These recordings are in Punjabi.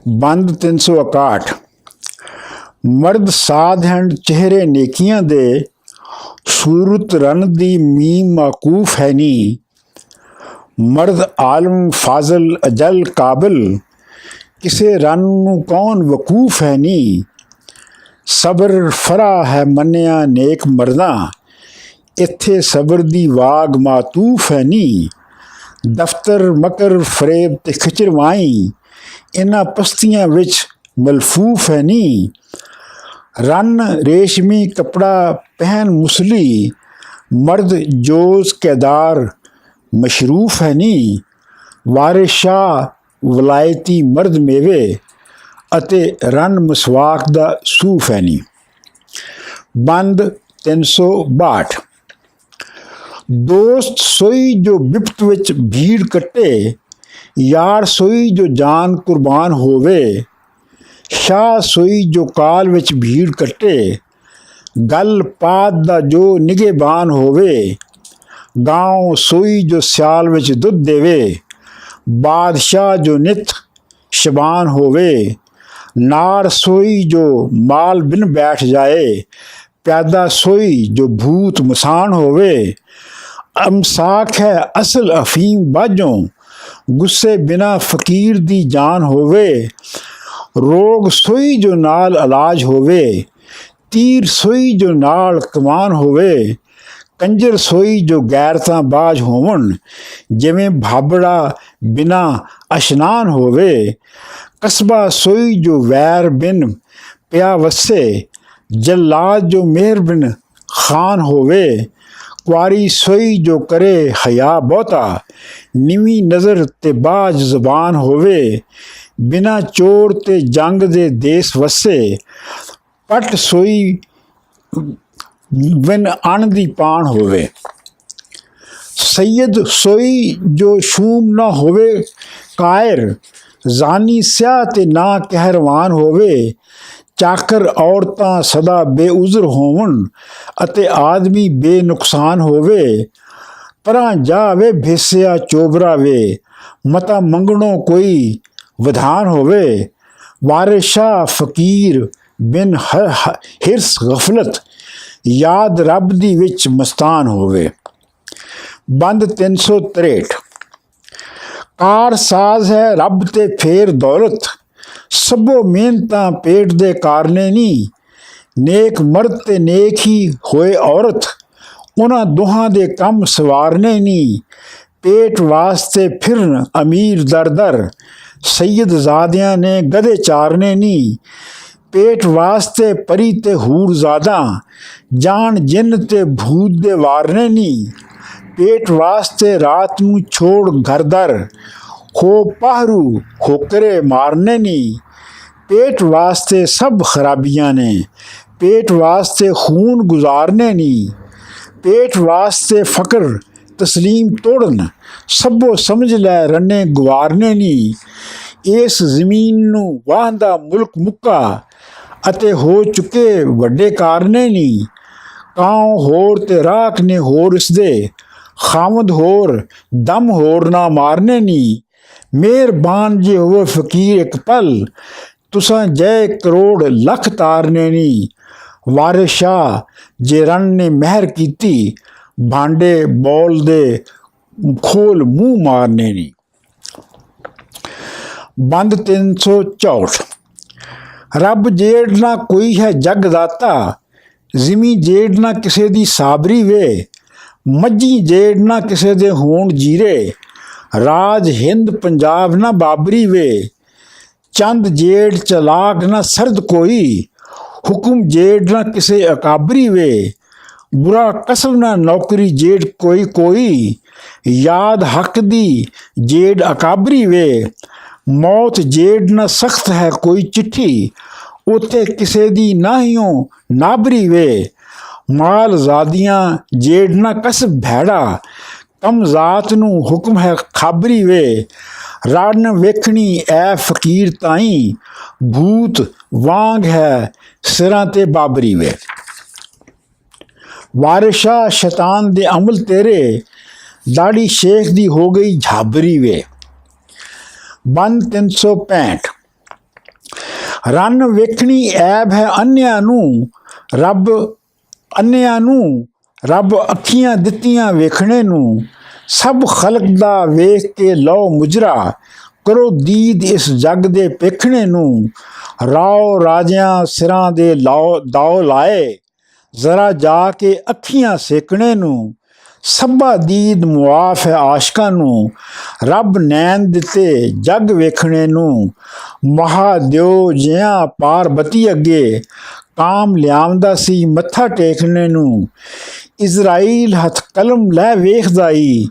ਬੰਦ 361 ਮਰਦ ਸਾਧ ਹਨ ਚਿਹਰੇ ਨੇਕੀਆਂ ਦੇ, ਸੂਰਤ ਰਨ ਦੀ ਮੀਮ ਮਾਕੂਫ ਹੈ ਨੀ। ਮਰਦ ਆਲਮ ਫਾਜ਼ਲ ਅਜਲ ਕਾਬਲ, ਕਿਸੇ ਰਨ ਨੂੰ ਕੌਣ ਵਕੂਫ ਹੈ ਨੀ। ਸਬਰ ਫਰਾ ਹੈ ਮੰਨਿਆ ਨੇਕ ਮਰਦਾਂ, ਇੱਥੇ ਸਬਰ ਦੀ ਵਾਗ ਮਾਤੂਫ ਹੈ ਨੀ। ਦਫ਼ਤਰ ਮਕਰ ਫਰੇਬ ਤੇ ਖਿਚਰਵਾਈ, ਇਹਨਾਂ ਪਸਤੀਆਂ ਵਿੱਚ ਮਲਫੂਫ ਹੈ ਨੀ। ਰਨ ਰੇਸ਼ਮੀ ਕਪੜਾ ਪਹਿਨ ਮੁਸਲੀ, ਮਰਦ ਜੋਜ਼ ਕੇਦਾਰ ਮਸ਼ਰੂਫ ਹੈ ਨੀ। ਵਾਰਿਸ ਸ਼ਾਹ ਵਲਾਇਤੀ ਮਰਦ ਮੇਵੇ, ਅਤੇ ਰਨ ਮਸਵਾਕ ਦਾ ਸੂਫ ਹੈ ਨੀ। ਬੰਦ 362 ਦੋਸਤ ਸੋਈ ਜੋ ਬਿਪਤ ਵਿੱਚ ਭੀੜ ਕੱਟੇ, ਯਾਰ ਸੋਈ ਜੋ ਜਾਨ ਕੁਰਬਾਨ ਹੋਵੇ। ਸ਼ਾਹ ਸੋਈ ਜੋ ਕਾਲ ਵਿੱਚ ਭੀੜ ਕੱਟੇ, ਗੱਲ ਪਾਤ ਦਾ ਜੋ ਨਿਗਹਿਬਾਨ ਹੋਵੇ। ਗਾਉਂ ਸੋਈ ਜੋ ਸਿਆਲ ਵਿੱਚ ਦੁੱਧ ਦੇਵੇ, ਬਾਦਸ਼ਾਹ ਜੋ ਨਿਤ ਸ਼ਬਾਨ ਹੋਵੇ। ਨਾਰ ਸੋਈ ਜੋ ਮਾਲ ਬਿਨ ਬੈਠ ਜਾਏ, ਪਿਆਦਾ ਸੋਈ ਜੋ ਭੂਤ ਮਸਾਨ ਹੋਵੇ। ਅਮਸਾਕ ਹੈ ਅਸਲ ਅਫੀਮ ਬਾਝੋਂ, ਗੁੱਸੇ ਬਿਨਾ ਫਕੀਰ ਦੀ ਜਾਨ ਹੋਵੇ। ਰੋਗ ਸੋਈ ਜੋ ਨਾਲ ਇਲਾਜ ਹੋਵੇ, ਤੀਰ ਸੋਈ ਜੋ ਨਾਲ ਕਮਾਨ ਹੋਵੇ। ਕੰਜਰ ਸੋਈ ਜੋ ਗੈਰਤਾਂ ਬਾਜ ਹੋਵਣ, ਜਿਵੇਂ ਭਾਬੜਾ ਬਿਨਾ ਅਸ਼ਨਾਨ ਹੋਵੇ। ਕਸਬਾ ਸੋਈ ਜੋ ਵੈਰ ਬਿਨ ਪਿਆ ਵਸੇ, ਜਲਾਦ ਜੋ ਮਿਹਰ ਬਿਨ ਖਾਨ ਹੋਵੇ। ਕੁਆਰੀ ਸੋਈ ਜੋ ਕਰੇ ਹਯਾ ਬਹੁਤਾ, ਨਿਵੀਂ ਨਜ਼ਰ ਤੇ ਬਾਜ ਜ਼ਬਾਨ ਹੋਵੇ। ਬਿਨਾ ਚੋਰ ਤੇ ਜੰਗ ਦੇ ਦੇਸ ਵਸੇ, ਪਟ ਸੋਈ ਬਿਨ ਅਣ ਦੀ ਪਾਣ ਹੋਵੇ। ਸੈਦ ਸੋਈ ਜੋ ਸ਼ੂਮ ਨਾ ਹੋਵੇ ਕਾਇਰ, ਜ਼ਾਨੀ ਸਿਆਹ ਤੇ ਨਾ ਕਹਿਰਵਾਨ ਹੋਵੇ। ਚਾਕਰ ਔਰਤਾਂ ਸਦਾ ਬੇਉਜ਼ਰ ਹੋਵਣ, ਅਤੇ ਆਦਮੀ ਬੇਨੁਕਸਾਨ ਹੋਵੇ। ਪਰਾਂ ਜਾਵੇ ਭੇਸਿਆ ਚੋਬਰਾ ਵੇ, ਮਤਾ ਮੰਗਣੋਂ ਕੋਈ ਵਿਧਾਨ ਹੋਵੇ। ਵਾਰਿਸ ਸ਼ਾਹ ਫਕੀਰ ਬਿਨ ਹਿਰਸ ਗਫਲਤ, ਯਾਦ ਰੱਬ ਦੀ ਵਿੱਚ ਮਸਤਾਨ ਹੋਵੇ। ਬੰਦ 363 ਕਾਰ ਸਾਜ਼ ਹੈ ਰੱਬ ਤੇ ਫੇਰ ਦੌਲਤ, ਸਭੋ ਮਿਹਨਤਾਂ ਪੇਟ ਦੇ ਕਾਰਨੇ ਨੀ। ਨੇਕ ਮਰਦ ਤੇ ਨੇਕ ਹੀ ਹੋਏ ਔਰਤ, ਉਹਨਾਂ ਦੋਹਾਂ ਦੇ ਕੰਮ ਸਵਾਰਨੇ ਨੀ। ਪੇਟ ਵਾਸਤੇ ਫਿਰਨ ਅਮੀਰ ਦਰ ਦਰ, ਸੈਦ ਜ਼ਾਦਿਆਂ ਨੇ ਗਧੇ ਚਾਰਨੇ ਨੀ। ਪੇਟ ਵਾਸਤੇ ਪਰੀ ਤੇ ਹੂਰ ਜ਼ਾਦਾ, ਜਾਨ ਜਿੰਨ ਤੇ ਭੂਤ ਦੇ ਵਾਰਨੇ ਨੀ। ਪੇਟ ਵਾਸਤੇ ਰਾਤ ਨੂੰ ਛੋੜ ਘਰ ਦਰ, ਹੋ ਪਹਰੂ ਹੋਕਰੇ ਮਾਰਨੇ ਨੀ। ਪੇਟ ਵਾਸਤੇ ਸਭ ਖਰਾਬੀਆਂ ਨੇ, ਪੇਟ ਵਾਸਤੇ ਖੂਨ ਗੁਜ਼ਾਰਨੇ ਨੀ। ਪੇਟ ਵਾਸਤੇ ਫਕਰ ਤਸਲੀਮ ਤੋੜਨ, ਸਭੋ ਸਮਝ ਲੈ ਰੰਨੇ ਗੁਵਾਰਨੇ ਨੀ। ਇਸ ਜ਼ਮੀਨ ਨੂੰ ਵਾਹਦਾ ਮੁਲਕ ਮੁੱਕਾ, ਅਤੇ ਹੋ ਚੁੱਕੇ ਵੱਡੇ ਕਾਰਨੇ ਨੀ। ਕਾਉ ਹੋਰ ਤੇ ਰਾਖ ਨੇ ਹੋਰ ਇਸਦੇ, ਖਾਮਦ ਹੋਰ ਦਮ ਹੋਰ ਨਾ ਮਾਰਨੇ ਨੀ। ਮਿਹਰਬਾਨ ਜੇ ਹੋਵੇ ਫਕੀਰ ਇੱਕ ਪਲ, ਤੁਸਾਂ ਜੈ ਕਰੋੜ ਲੱਖ ਤਾਰਨੇ ਨੀ। ਵਾਰਿਸ ਸ਼ਾਹ ਜੇ ਰਨ ਨੇ ਮਹਿਰ ਕੀਤੀ, ਭਾਂਡੇ ਬੌਲ ਦੇ ਖੋਲ ਮੂੰਹ ਮਾਰਨੇ ਨੀ। ਬੰਦ 364 ਰੱਬ ਜੇੜ ਨਾ ਕੋਈ ਹੈ ਜਗ ਦਾਤਾ, ਜ਼ਿਮੀ ਜੇੜ ਨਾ ਕਿਸੇ ਦੀ ਸਾਬਰੀ ਵੇ। ਮੱਝੀ ਜੇੜ ਨਾ ਕਿਸੇ ਦੇ ਹੋਣ ਜੀਰੇ, ਰਾਜ ਹਿੰਦ ਪੰਜਾਬ ਨਾ ਬਾਬਰੀ ਵੇ। ਚੰਦ ਜੇੜ ਚਲਾਕ ਨਾ ਸਰਦ ਕੋਈ, ਹੁਕਮ ਜੇੜ ਨਾ ਕਿਸੇ ਅਕਾਬਰੀ ਵੇ। ਬੁਰਾ ਕਸਬ ਨਾ ਨੌਕਰੀ ਜੇੜ ਕੋਈ ਕੋਈ, ਯਾਦ ਹੱਕ ਦੀ ਜੇੜ ਅਕਾਬਰੀ ਵੇ। ਮੌਤ ਜੇੜ ਨਾ ਸਖਤ ਹੈ ਕੋਈ ਚਿੱਠੀ, ਉੱਥੇ ਕਿਸੇ ਦੀ ਨਾਹੀਓਂ ਨਾਬਰੀ ਵੇ। ਮਾਲ ਜ਼ਾਦੀਆਂ ਜੇੜ ਨਾ ਕਸਬ ਭੈੜਾ, ਕਮ ਜ਼ਾਤ ਨੂੰ ਹੁਕਮ ਹੈ ਖਾਬਰੀ ਵੇ। ਰਨ ਵੇਖਣੀ ਐ ਫਕੀਰ ਤਾਈਂ, ਭੂਤ ਵਾਂਗ ਹੈ ਸਿਰਾਂ ਤੇ ਬਾਬਰੀ ਵੇ। ਵਾਰਿਸ ਸ਼ਾਹ ਸ਼ੈਤਾਨ ਦੇ ਅਮਲ ਤੇਰੇ, ਦਾੜੀ ਸ਼ੇਖ ਦੀ ਹੋ ਗਈ ਝਾਬਰੀ ਵੇ। ਬੰਦ 365 ਰੰਨ ਵੇਖਣੀ ਐਬ ਹੈ ਅੰਨਿਆਂ ਨੂੰ, ਰੱਬ ਅੱਖੀਆਂ ਦਿੱਤੀਆਂ ਵੇਖਣੇ ਨੂੰ। ਸਭ ਖਲਕ ਦਾ ਵੇਖ ਕੇ ਲਓ ਮੁਜਰਾ, ਕਰੋ ਦੀਦ ਇਸ ਜੱਗ ਦੇ ਪੇਖਣੇ ਨੂੰ। ਰਾਓ ਰਾਜਿਆਂ ਸਿਰਾਂ ਦੇ ਦਾਓ ਲਾਏ, ਜ਼ਰਾ ਜਾ ਕੇ ਅੱਖੀਆਂ ਸੇਕਣੇ ਨੂੰ। ਸਭਾ ਦੀਦ ਮੁਆਫ ਹੈ ਆਸ਼ਕਾਂ ਨੂੰ, ਰੱਬ ਨੈਣ ਦਿੱਤੇ ਜੱਗ ਵੇਖਣੇ ਨੂੰ। ਮਹਾਦੇਵ ਜਿਆਂ ਪਾਰਬਤੀ ਅੱਗੇ, ਕਾਮ ਲਿਆਉਂਦਾ ਸੀ ਮੱਥਾ ਟੇਕਣੇ ਨੂੰ। ਇਜ਼ਰਾਈਲ ਹੱਥ ਕਲਮ ਲੈ ਵੇਖਦਾ ਈ,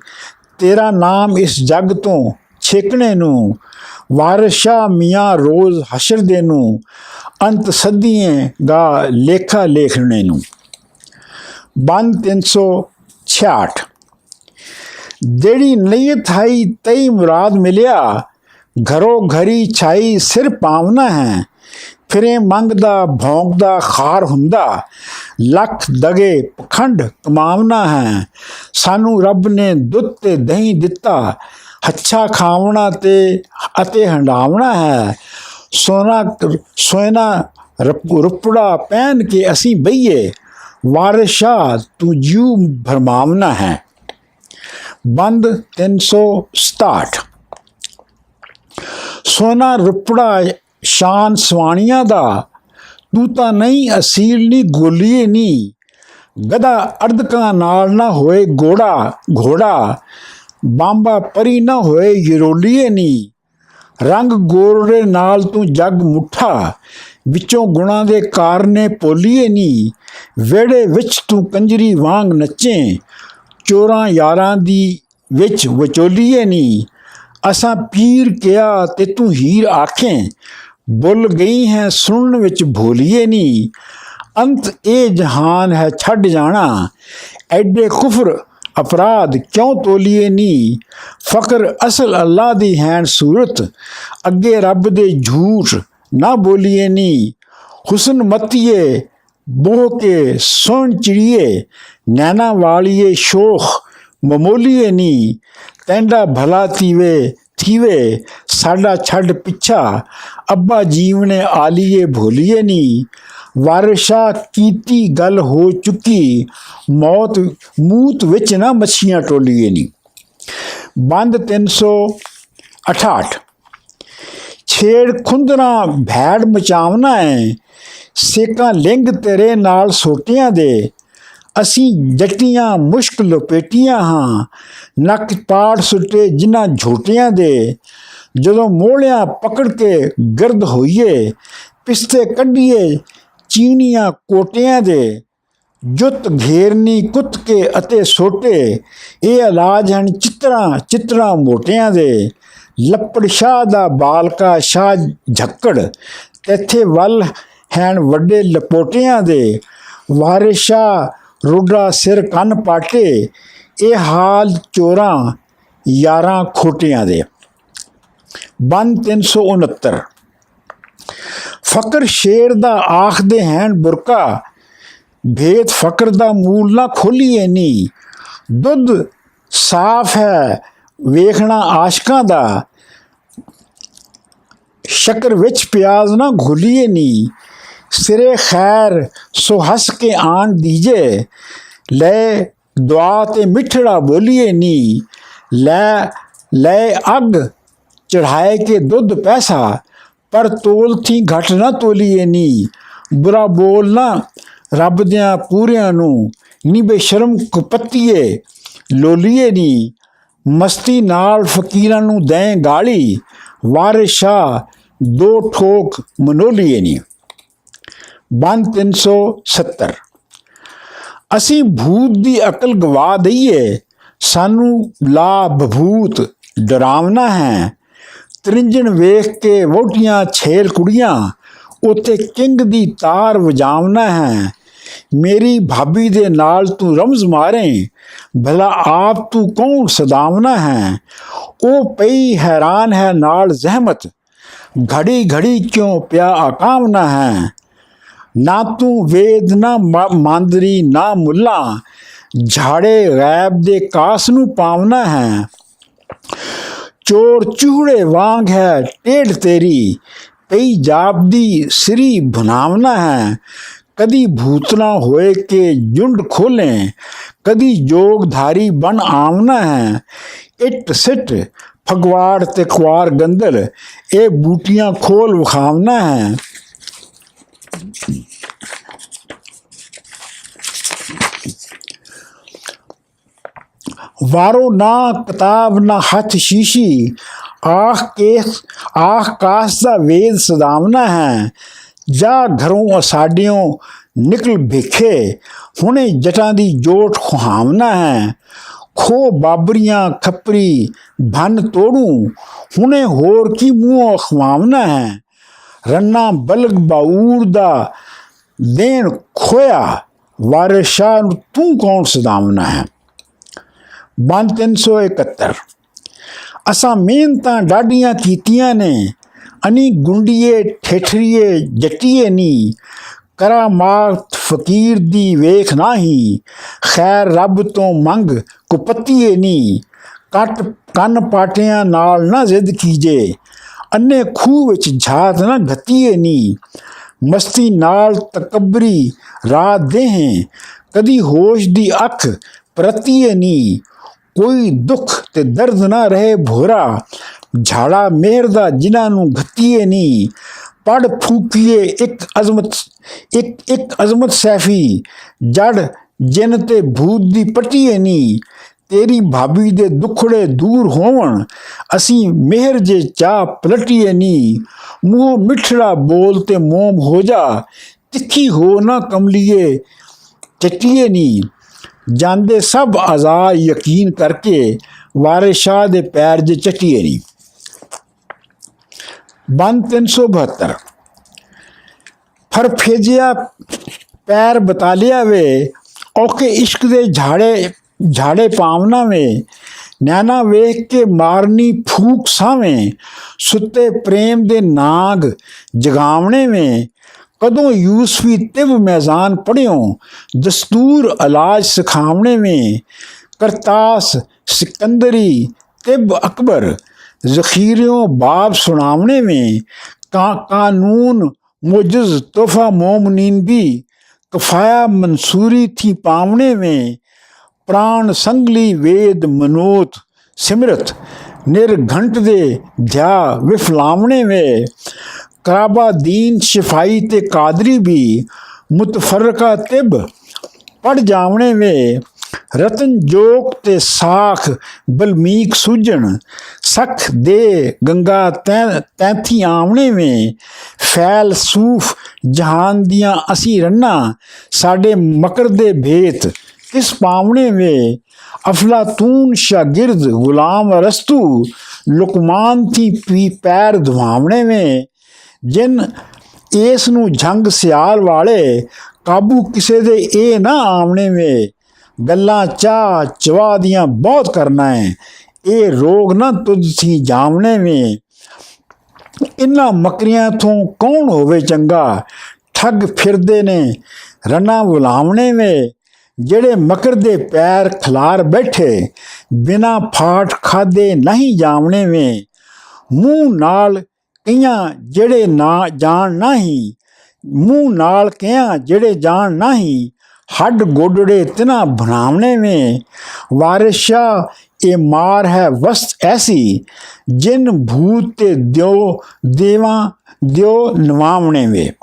ਤੇਰਾ ਨਾਮ ਇਸ ਜੱਗ ਤੋਂ ਛੇਕਣੇ ਨੂੰ। ਵਾਰਿਸ ਸ਼ਾਹ ਮੀਆਂ ਰੋਜ਼ ਹਸ਼ਰ ਦੇ ਨੂੰ, ਅੰਤ ਸਦੀਏ ਗਾ ਲੇਖਾ ਲੇਖਣੇ ਨੂੰ। ਬੰਦ 366। ਜਿਹੜੀ ਨੀਅਤ ਹਾਈ ਤਈ ਮੁਰਾਦ ਮਿਲਿਆ, ਘਰੋ ਘਰੀ ਛਾਈ ਸਿਰ ਪਾਵਨਾ ਹੈ। ਫਿਰੇ ਮੰਗਦਾ ਭੌਂਕਦਾ ਖਾਰ ਹੁੰਦਾ, ਲੱਖ ਦਗੇ ਪਖੰਡ ਕਮਾਵਨਾ ਹੈ। ਸਾਨੂੰ ਰੱਬ ਨੇ ਦੁੱਧ ਤੇ ਦਹੀਂ ਦਿੱਤਾ, ਹੱਛਾ ਖਾਵਣਾ ਅਤੇ ਹੰਡਾਵਣਾ ਹੈ। ਸੋਨਾ ਰੁਪੜਾ ਪਹਿਨ ਕੇ ਅਸੀਂ ਬਈਏ, ਵਾਰਿਸ ਸ਼ਾਹ ਤੂੰ ਜਿਉ ਭਰਮਾਵਨਾ ਹੈ। ਬੰਦ 367। ਸੋਨਾ ਰੁਪੜਾ ਸ਼ਾਨ ਸਵਾਣੀਆਂ ਦਾ, ਤੂੰ ਤਾਂ ਨਹੀਂ ਅਸੀਲ ਨੀ ਗੋਲੀਏ ਨੀ। ਗਧਾ ਅਰਧਕਾਂ ਨਾਲ ਨਾ ਹੋਏ ਘੋੜਾ, ਬਾਂਬਾ ਪਰੀ ਨਾ ਹੋਏ ਯਰੋਲੀਏ ਨੀ। ਰੰਗ ਗੋਰੇ ਨਾਲ ਤੂੰ ਜੱਗ ਮੁੱਠਾ, ਵਿੱਚੋਂ ਗੁਣਾਂ ਦੇ ਕਾਰਨੇ ਪੋਲੀਏ ਨੀ। ਵਿਹੜੇ ਵਿੱਚ ਤੂੰ ਕੰਜਰੀ ਵਾਂਗ ਨੱਚੇ, ਚੋਰਾਂ ਯਾਰਾਂ ਦੀ ਵਿੱਚ ਵਿਚੋਲੀਏ ਨੀ। ਅਸਾਂ ਪੀਰ ਕਿਹਾ ਤੇ ਤੂੰ ਹੀਰ ਆਖੇ, ਬੁੱਲ ਗਈ ਹੈ ਸੁਣਨ ਵਿੱਚ ਭੋਲੀਏ ਨੀ। ਅੰਤ ਇਹ ਜਹਾਨ ਹੈ ਛੱਡ ਜਾਣਾ, ਐਡੇ ਕੁਫਰ ਅਪਰਾਧ ਕਿਉਂ ਤੋਲੀਏ ਨੀ। ਫਕਰ ਅਸਲ ਅੱਲਾ ਦੀ ਹੈਨ ਸੂਰਤ, ਅੱਗੇ ਰੱਬ ਦੇ ਝੂਠ ਨਾ ਬੋਲੀਏ ਨੀ। ਹੁਸਨ ਮਤੀਏ ਬੋਹ ਕੇ ਸੋਹਣ ਚਿੜੀਏ, ਨੈਣਾ ਵਾਲੀਏ ਸ਼ੋਖ ਮਮੋਲੀਏ ਨੀ। ਤੈਂਡਾ ਭਲਾ ਥੀਵੇ ਸਾਡਾ ਛੱਡ ਪਿੱਛਾ, ਅੱਬਾ ਜੀਵਨੇ ਆਲੀਏ ਭੋਲੀਏ ਨੀ। ਵਾਰਿਸ ਸ਼ਾਹ ਕੀਤੀ ਗੱਲ ਹੋ ਚੁੱਕੀ, ਮੂਤ ਵਿੱਚ ਨਾ ਮੱਛੀਆਂ ਟੋਲੀਏ ਨੀ। ਬੰਦ 368। ਛੇੜ ਖੁੰਦਣਾ ਭੈੜ ਮਚਾਵਨਾ ਹੈ, ਸੇਕਾਂ ਲਿੰਗ ਤੇਰੇ ਨਾਲ ਸੋਟਿਆਂ ਦੇ। ਅਸੀਂ ਜੱਟੀਆਂ ਮੁਸ਼ਕ ਲਪੇਟੀਆਂ ਹਾਂ, ਨੱਕ ਪਾੜ ਸੁੱਟੇ ਜਿਨ੍ਹਾਂ ਝੋਟਿਆਂ ਦੇ। ਜਦੋਂ ਮੋਹਲਿਆਂ ਪਕੜ ਕੇ ਗਿਰਦ ਹੋਈਏ, ਪਿਸਤੇ ਕੱਢੀਏ ਚੀਨੀਆਂ ਕੋਟਿਆਂ ਦੇ। ਜੁੱਤ ਘੇਰਨੀ ਕੁੱਤ ਕੇ ਅਤੇ ਸੋਟੇ, ਇਹ ਇਲਾਜ ਹਨ ਚਿੱਤਰਾਂ ਮੋਟਿਆਂ ਦੇ। ਲੱਪੜ ਸ਼ਾਹ ਦਾ ਬਾਲਕਾ ਸ਼ਾਹ ਝੱਕੜ, ਇੱਥੇ ਵੱਲ ਹੈਨ ਵੱਡੇ ਲਪੋਟਿਆਂ ਦੇ। ਵਾਰਿਸ ਸ਼ਾਹ ਰੁੱਡਾ ਸਿਰ ਕੰਨ ਪਾਟੇ, ਇਹ ਹਾਲ ਚੋਰਾਂ ਯਾਰਾਂ ਖੋਟਿਆਂ ਦੇ। ਬੰਦ 369। ਫਕਰ ਸ਼ੇਰ ਦਾ ਆਖਦੇ ਹੈਨ ਬੁਰਕਾ, ਭੇਦ ਫਕਰ ਦਾ ਮੂਲ ਨਾ ਖੋਲੀਏ ਨੀ। ਦੁੱਧ ਸਾਫ ਹੈ ਵੇਖਣਾ ਆਸ਼ਕਾਂ ਦਾ, ਸ਼ੱਕਰ ਵਿੱਚ ਪਿਆਜ਼ ਨਾ ਘੋਲੀਏ ਨੀ। ਸਿਰੇ ਖੈਰ ਸੋ ਹੱਸ ਕੇ ਆਣ ਦੀਜੇ, ਲੈ ਦੁਆ ਤੇ ਮਿੱਠੜਾ ਬੋਲੀਏ ਨੀ। ਲੈ ਅੱਗ ਚੜ੍ਹਾਏ ਕੇ ਦੁੱਧ ਪੈਸਾ, ਪਰ ਤੋਲ ਥੀ ਘਟ ਨਾ ਤੋਲੀਏ ਨੀ। ਬੁਰਾ ਬੋਲਣਾ ਰੱਬ ਦਿਆਂ ਪੂਰਿਆਂ ਨੂੰ, ਨੀ ਬੇਸ਼ਰਮ ਕੁਪੱਤੀਏ ਲੋਲੀਏ ਨੀ। ਮਸਤੀ ਨਾਲ ਫਕੀਰਾਂ ਨੂੰ ਦੇਂ ਗਾਲੀ, ਵਾਰਿਸ ਸ਼ਾਹ ਦੋ ਠੋਕ ਮਨੋਲੀਏ ਨੀ। ਬੰਦ 370। ਅਸੀਂ ਭੂਤ ਦੀ ਅਕਲ ਗਵਾ ਦਈਏ, ਸਾਨੂੰ ਲਾ ਬਭੂਤ ਡਰਾਵਨਾ ਹੈ। ਤ੍ਰਿੰਜਣ ਵੇਖ ਕੇ ਵਹੁਟੀਆਂ ਛੇਲ ਕੁੜੀਆਂ, ਉੱਥੇ ਕਿੰਗ ਦੀ ਤਾਰ ਵਜਾਵਨਾ ਹੈ। ਮੇਰੀ ਭਾਬੀ ਦੇ ਨਾਲ ਤੂੰ ਰਮਜ਼ ਮਾਰੇ, ਭਲਾ ਆਪ ਤੂੰ ਕੌਣ ਸਦਾਵਨਾ ਹੈ। ਉਹ ਪਈ ਹੈਰਾਨ ਹੈ ਨਾਲ ਜ਼ਹਿਮਤ, ਘੜੀ ਘੜੀ ਕਿਉਂ ਪਿਆ ਆਕਾਵਨਾ ਹੈ। ਨਾ ਤੂੰ ਵੇਦ ਨਾ ਮਾਂਦਰੀ ਨਾ ਮੁੱਲਾ, ਝਾੜੇ ਗੈਬ ਦੇ ਕਾਸ ਨੂੰ ਪਾਵਨਾ ਹੈ। ਚੋਰ ਚੂਹੜੇ ਵਾਂਗ ਹੈ ਟੇਢ ਤੇਰੀ, कई जापदी सिरी भुनावना है, कदी भूतना होए के जुंड खोलें, कदी जोगधारी बन आमना है। इट सिट फगवाड़ ते कुआर गंदल, ए बूटियां खोल विखावना है। वारो ना किताब ना हथ शीशी, आख कास दा वेद सदावना है। जा घरों साडियों निकल भिखे, हुणे जटां दी जोट खुहावना है। खो बाबरियां खपरी भन तोड़ू, हुणे होर की मुँह अखवावना है। रन्ना बलग बाऊर दा देन खोया, वारिस शाह नूं तू कौन सदावना है। बंद 371। असां मिहनतां डाढियां कीतियां ने, अनी गुंडीए ठेठरीए जट्टीए नी। करामात फकीर दी वेख नाही, खैर रब तो मंग कुपत्तीए नी। कट कन पाटियां नाल ना जिद कीजे, अन्ने खूह विच झात ना घतीए नी। मस्ती नाल तकबरी रात देहें, कदी होश दी अख परतीए नी। कोई दुख ते दर्द ना रहे भोरा, झाड़ा मेहर दा जिन्हां नूं घतीए नी। पढ़ फूकीए एक अजमत सैफी, जड़ जिन ते भूत दी पट्टीए नी। तेरी भाभी दे दुखड़े दूर होवण, असी मेहर जे चाह पलटीए नी। मुँह मिठड़ा बोल ते मोम हो जा, तिखी हो ना कमलिए चट्टीए नी। जांदे सब आज़ाद यकीन करके, वारिस शाह दे पैर जे चट्टीए नी। बंद 372। फरफेजिया पैर बतालिया वे, औखे इश्क दे झाड़े पावना वे। नैना वेख के मारनी फूक सावें, सुते प्रेम दे नाग जगावने में। कदों यूसफी तिब मैजान पढ़ियों, दस्तूर इलाज सिखावने में। करतास सिकंदरी तिब अकबर, ज़ख़ीरियों बाब सुनावने में। कानून मोजज़ तोहफ़ा मोमनीन भी, कफ़ाया मंसूरी थी पावने में। प्राण संगली वेद मनोत सिमरत, निर्घंट दे ध्या विफलावने में। कराबा दीन शिफाई ते कादरी भी, मुतफरका तिब पढ़ जावने में। रतन जोक ते साख बलमीक सूजन, सख दे गंगा तैंथी आवने में। फैल सूफ जहान दियां असी रन्ना, साडे मकर दे भेत किस पावने में। अफलातून शागिर्द गुलाम अरस्तु, लुकमान थी पी पैर धुआवने में। जिन इस नूं झंग सियाल वाले, काबू किसे दे ए ना आवने में। गल्लां चाह चवा दियां बहुत करना है, ए रोग ना तुझ थी जावने में। इन्हां मकरियां थों कौन होवे चंगा, ठग फिरदे ने रन्ना बुलावने में। जेड़े मकर दे पैर खलार बैठे, बिना फाट खादे नहीं जावने में। मुँह नाल कईयां जेड़े ना जान नाही, मुँह नाल कईयां जेड़े जान नाही। हड गोडड़े तिना भनावने में। वारिस शाह ए मार है वस्त ऐसी, जिन भूत ते द्यो नवावने में।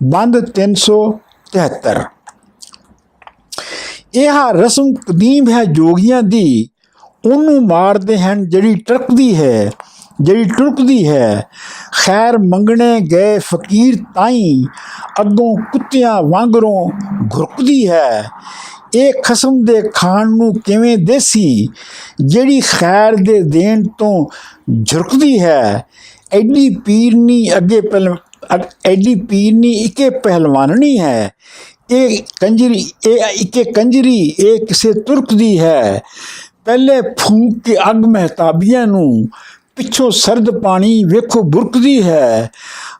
बंद 373। यह रस्म कदीम है जोगियां दी, उन्नू मारते हैं जड़ी टुरकदी है। खैर मंगने गए फकीर ताई, अगों कुत्तियां वांगरों घुरकदी है। एक खसम दे खान नू किवें देसी, जड़ी खैर दे देन तो झुरकदी है। एडी पीरनी इके पहलवाननी है, इके कंजरी ए किसे तुरकदी है। पहले फूक के अग महताबियां नू, पिछों सर्द पानी वेखो बुरकदी है।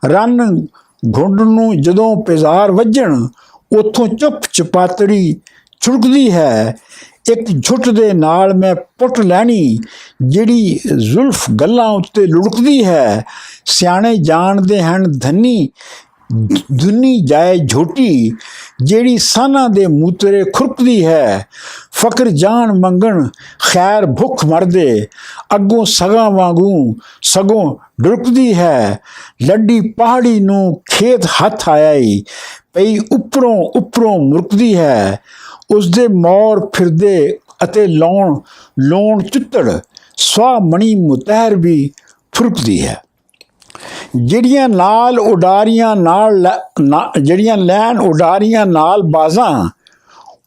रन घुंड नू जदों पेजार वजन, उथों चुप चपातड़ी छुड़कदी है। एक झुट दे नाल मैं पुट लैनी, जिहड़ी जुल्फ गल्लां उत्ते लुढ़कदी है। ਸਿਆਣੇ ਜਾਣਦੇ ਹਨ ਧਨੀ ਦੁਨੀ ਜਾਏ ਝੋਟੀ, ਜਿਹੜੀ ਸਾਨਾਂ ਦੇ ਮੂਤਰੇ ਖੁਰਕਦੀ ਹੈ। ਫਕਰ ਜਾਣ ਮੰਗਣ ਖੈਰ ਭੁੱਖ ਮਰਦੇ, ਅੱਗੋਂ ਸਗਾਂ ਵਾਂਗੂ ਸਗੋਂ ਡੁਰਕਦੀ ਹੈ। ਲੱਡੀ ਪਹਾੜੀ ਨੂੰ ਖੇਤ ਹੱਥ ਆਇਆ ਈ, ਪਈ ਉੱਪਰੋਂ ਉੱਪਰੋਂ ਮੁਰਕਦੀ ਹੈ। ਉਸਦੇ ਮੌਰ ਫਿਰਦੇ ਅਤੇ ਲੋਣ ਚੁੱਤੜ, ਸਵਾ ਮਣੀ ਮੁਤਹਿਰ ਵੀ ਫੁਰਕਦੀ ਹੈ। ਜਿਹੜੀਆਂ ਲੈਣ ਉਡਾਰੀਆਂ ਨਾਲ ਬਾਜ਼ਾਂ,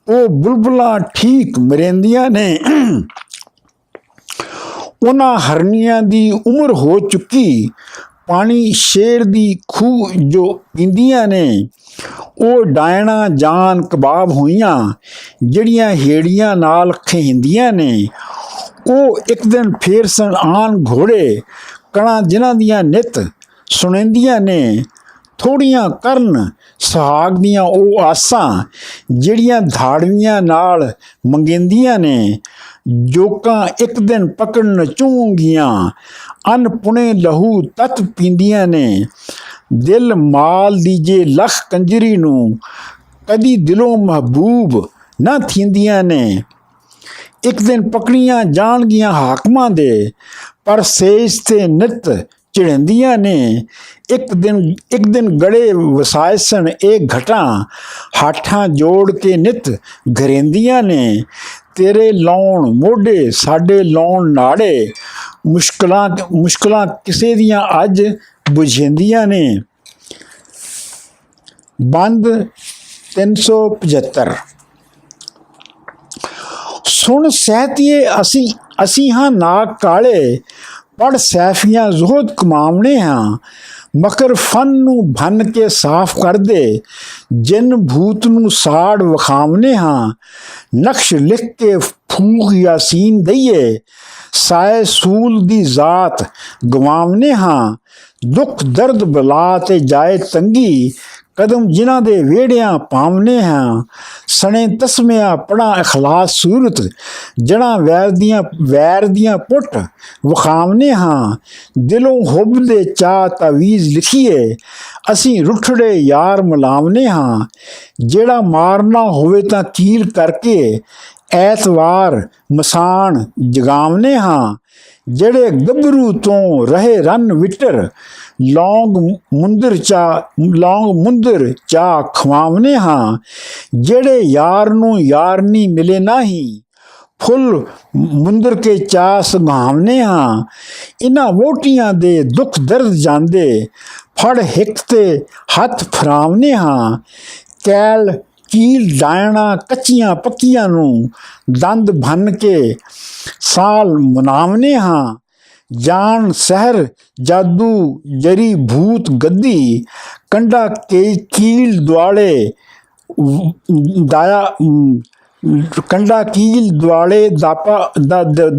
ਉਹ ਬੁਲਬੁਲਾਂ ਠੀਕ ਮਰੇਂਦੀਆਂ ਨੇ। ਉਹਨਾਂ ਹਰਨੀਆਂ ਦੀ ਉਮਰ ਹੋ ਚੁੱਕੀ, ਪਾਣੀ ਸ਼ੇਰ ਦੀ ਖੂਹ ਜੋ ਪੀਂਦੀਆਂ ਨੇ। ਉਹ ਡਾਇਣਾ ਜਾਨ ਕਬਾਬ ਹੋਈਆਂ, ਜਿਹੜੀਆਂ ਹੇੜੀਆਂ ਨਾਲ ਖਹਿੰਦੀਆਂ ਨੇ। ਉਹ ਇੱਕ ਦਿਨ ਫੇਰ ਸਨ ਆਨ ਘੋੜੇ, ਕਣਾ ਜਿਨ੍ਹਾਂ ਦੀਆਂ ਨਿੱਤ ਸੁਣੀਂਦੀਆਂ ਨੇ। ਥੋੜੀਆਂ ਕਰਨ ਸੁਹਾਗ ਦੀਆਂ ਉਹ ਆਸਾਂ, ਜਿਹੜੀਆਂ ਧਾੜਵੀਆਂ ਨਾਲ ਮੰਗੇਂਦੀਆਂ ਨੇ। ਜੋਕਾਂ ਇੱਕ ਦਿਨ ਪਕੜਨ ਚੂੰਗੀਆਂ, ਅਨਪੁਣੇ ਲਹੂ ਤੱਤ ਪੀਂਦੀਆਂ ਨੇ। ਦਿਲ ਮਾਲ ਦੀਜੇ ਲੱਖ ਕੰਜਰੀ ਨੂੰ, ਕਦੀ ਦਿਲੋਂ ਮਹਿਬੂਬ ਨਾ ਥੀਂਦੀਆਂ ਨੇ। ਇੱਕ ਦਿਨ ਪਕੜੀਆਂ ਜਾਣਗੀਆਂ ਹਾਕਮਾਂ ਦੇ, ਪਰ ਸੇਜ ਤੇ ਨਿੱਤ ਚੜ੍ਹਦੀਆਂ ਨੇ। ਇੱਕ ਦਿਨ ਗੜੇ ਵਸਾਇਸਣ ਇਹ ਘਟਾਂ, ਹਾਠਾਂ ਜੋੜ ਕੇ ਨਿੱਤ ਘਰੇਂਦੀਆਂ ਨੇ। ਤੇਰੇ ਲਾਉਣ ਮੋਢੇ ਸਾਡੇ ਲਾਉਣ ਨਾੜੇ, ਮੁਸ਼ਕਲਾਂ ਕਿਸੇ ਦੀਆਂ ਅੱਜ ਬੁਝੇਂਦੀਆਂ ਨੇ। ਬੰਦ 375। ਸੁਣ ਸਹਿਤੀਏ ਅਸੀਂ ਹਾਂ ਨਾਗ ਕਾਲੇ, ਪੜ ਸੈਫੀਆਂ ਜ਼ੁਹਦ ਕਮਾਵਣੇ ਹਾਂ। ਮਕਰ ਫਨ ਨੂੰ ਭੰਨ ਕੇ ਸਾਫ਼ ਕਰਦੇ, ਜਿਨ ਭੂਤ ਨੂੰ ਸਾੜ ਵਿਖਾਵਨੇ ਹਾਂ। ਨਕਸ਼ ਲਿਖ ਕੇ ਫੂਕ ਯਾਸੀਨ ਦਈਏ, ਸਾਏ ਸੂਲ ਦੀ ਜ਼ਾਤ ਗਵਾਵਨੇ ਹਾਂ। ਦੁੱਖ ਦਰਦ ਬਲਾ ਤੇ ਜਾਏ ਤੰਗੀ, ਕਦਮ ਜਿਨ੍ਹਾਂ ਦੇ ਵਿਹੜਿਆਂ ਪਾਵਨੇ ਹਾਂ। ਸਣੇ ਤਸਮਿਆਂ ਪੜਾਂ ਇਖਲਾਸ ਸੂਰਤ, ਜੜਾਂ ਵੈਰ ਦੀਆਂ ਪੁੱਟ ਵਿਖਾਵਨੇ ਹਾਂ। ਦਿਲੋਂ ਹੁੱਬ ਦੇ ਚਾਹ ਤਾਵੀਜ਼ ਲਿਖੀਏ, ਅਸੀਂ ਰੁੱਠੜੇ ਯਾਰ ਮਿਲਾਵਨੇ ਹਾਂ। ਜਿਹੜਾ ਮਾਰਨਾ ਹੋਵੇ ਤਾਂ ਕੀਲ ਕਰਕੇ, ਐਤਵਾਰ ਮਸਾਣ ਜਗਾਵਨੇ ਹਾਂ। ਜਿਹੜੇ ਗੱਭਰੂ ਤੋਂ ਰਹੇ ਰਨ ਵਿਟਰ, ਲੌਂਗ ਮੁੰਦਰ ਚਾ ਖਵਾਵਨੇ ਹਾਂ। ਜਿਹੜੇ ਯਾਰ ਨੂੰ ਯਾਰਨੀ ਮਿਲੇ ਨਾਹੀਂ, ਫੁੱਲ ਮੁੰਦਰ ਕੇ ਚਾ ਸੰਭਾਵਨੇ ਹਾਂ। ਇਹਨਾਂ ਵੋਟੀਆਂ ਦੇ ਦੁੱਖ ਦਰਦ ਜਾਂਦੇ, ਫੜ ਹਿੱਕ ਤੇ ਹੱਥ ਫਰਾਵਨੇ ਹਾਂ। ਕੈਲ ਕੀਲ ਡਾਇਣਾ ਕੱਚੀਆਂ ਪੱਕੀਆਂ ਨੂੰ, ਦੰਦ ਭੰਨ ਕੇ ਸਾਲ ਮਨਾਵਨੇ ਹਾਂ। ਜਾਨ ਸਹਿਰ ਜਾਦੂ ਜਰੀ ਭੂਤ ਗੱਦੀ, ਕੰਡਾ ਕੇ ਕੀਲ ਦੁਆਲੇ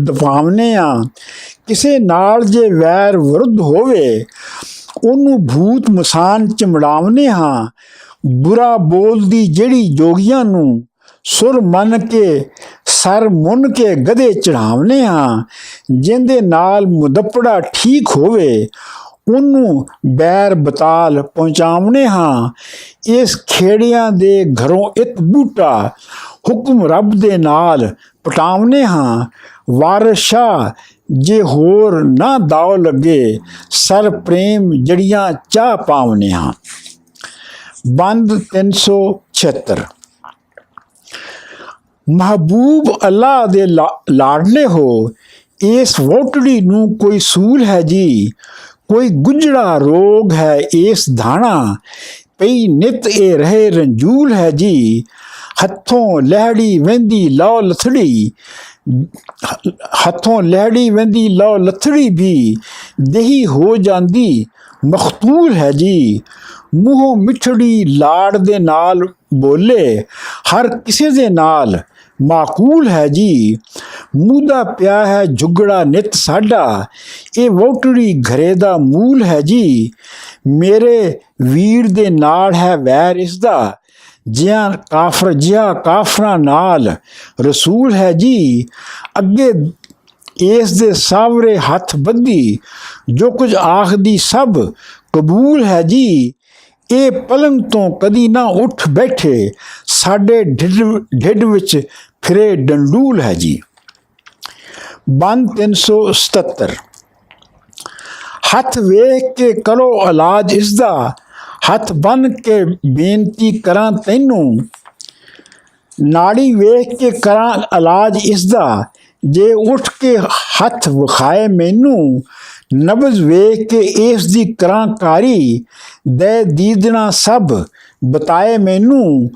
ਦਪਾਵਨੇ ਆ। ਕਿਸੇ ਨਾਲ ਜੇ ਵੈਰ ਵਿਰੁੱਧ ਹੋਵੇ, ਉਹਨੂੰ ਭੂਤ ਮਸਾਨ ਚਮੜਾਵਨੇ ਹਾਂ। ਬੁਰਾ ਬੋਲਦੀ ਜਿਹੜੀ ਜੋਗੀਆਂ ਨੂੰ, ਸੁਰ ਮੰਨ ਕੇ ਸਰ ਮੁੰਨ ਕੇ ਗਧੇ ਚੜਾਵਨੇ ਹਾਂ। ਜਿਹਦੇ ਨਾਲ ਮੁਦੱਪੜਾ ਠੀਕ ਹੋਵੇ, ਉਹਨੂੰ ਬੈਰ ਬਤਾਲ ਪਹੁੰਚਾਵਨੇ ਹਾਂ। ਇਸ ਖੇੜਿਆਂ ਦੇ ਘਰੋਂ ਇੱਕ ਬੂਟਾ, ਹੁਕਮ ਰੱਬ ਦੇ ਨਾਲ ਪਟਾਵਨੇ ਹਾਂ। ਵਾਰਿਸ ਸ਼ਾਹ ਜੇ ਹੋਰ ਨਾ ਦਾਉ ਲੱਗੇ, ਸਰ ਪ੍ਰੇਮ ਜੜੀਆਂ ਚਾਹ ਪਾਵਨੇ ਹਾਂ। ਬੰਦ 376। ਮਹਿਬੂਬ ਅੱਲਾ ਦੇ ਲਾਡਲੇ ਹੋ, ਇਸ ਵੋਟੜੀ ਨੂੰ ਕੋਈ ਸੂਲ ਹੈ ਜੀ। ਕੋਈ ਗੁਜੜਾ ਰੋਗ ਹੈ ਇਸ ਧਾਣਾ, ਪਈ ਨਿਤ ਇਹ ਰਹੇ ਰੰਜੂਲ ਹੈ ਜੀ। ਹੱਥੋਂ ਲਹਿੜੀ ਵਹਿੰਦੀ ਲਓ ਲੱਥੜੀ ਵੀ, ਦੇਹੀ ਹੋ ਜਾਂਦੀ ਮਖਤੂਲ ਹੈ ਜੀ। ਮੂੰਹੋਂ ਮਿੱਠੜੀ ਲਾੜ ਦੇ ਨਾਲ ਬੋਲੇ, ਹਰ ਕਿਸੇ ਦੇ ਨਾਲ ਮਾਕੂਲ ਹੈ ਜੀ। ਮੂਦਾ ਪਿਆ ਹੈ ਝੁਗੜਾ ਨਿਤ ਸਾਡਾ, ਇਹ ਵੋਟੜੀ ਘਰੇ ਦਾ ਮੂਲ ਹੈ ਜੀ। ਮੇਰੇ ਵੀਰ ਦੇ ਨਾਲ ਹੈ ਵੈਰ ਇਸਦਾ, ਜਿਹਾ ਕਾਫਰਾਂ ਨਾਲ ਰਸੂਲ ਹੈ ਜੀ। ਇਸ ਦੇ ਸਾਵਰੇ ਹੱਥ ਬੱਧੀ, ਜੋ ਕੁਝ ਆਖਦੀ ਸਭ ਕਬੂਲ ਹੈ ਜੀ। ਇਹ ਪਲੰਗ ਤੋਂ ਕਦੀ ਨਾ ਉੱਠ ਬੈਠੇ, ਸਾਡੇ ਢਿੱਡ ਵਿੱਚ ਫਿਰੇ ਡੰਡੂਲ ਹੈ ਜੀ। ਬੰਦ 377। ਹੱਥ ਵੇਖ ਕੇ ਕਰੋ ਇਲਾਜ ਇਸਦਾ, ਹੱਥ ਬੰਨ ਕੇ ਬੇਨਤੀ ਕਰਾਂ ਤੈਨੂੰ। ਨਾੜੀ ਵੇਖ ਕੇ ਕਰਾਂ ਇਲਾਜ ਇਸਦਾ, ਜੇ ਉੱਠ ਕੇ ਹੱਥ ਵਿਖਾਏ ਮੈਨੂੰ। ਨਬਜ਼ ਵੇਖ ਕੇ ਇਸ ਦੀ ਕਰਾਂ ਕਾਰੀ, ਦੇ ਦੀਦਣਾ ਸਭ ਬਤਾਏ ਮੈਨੂੰ।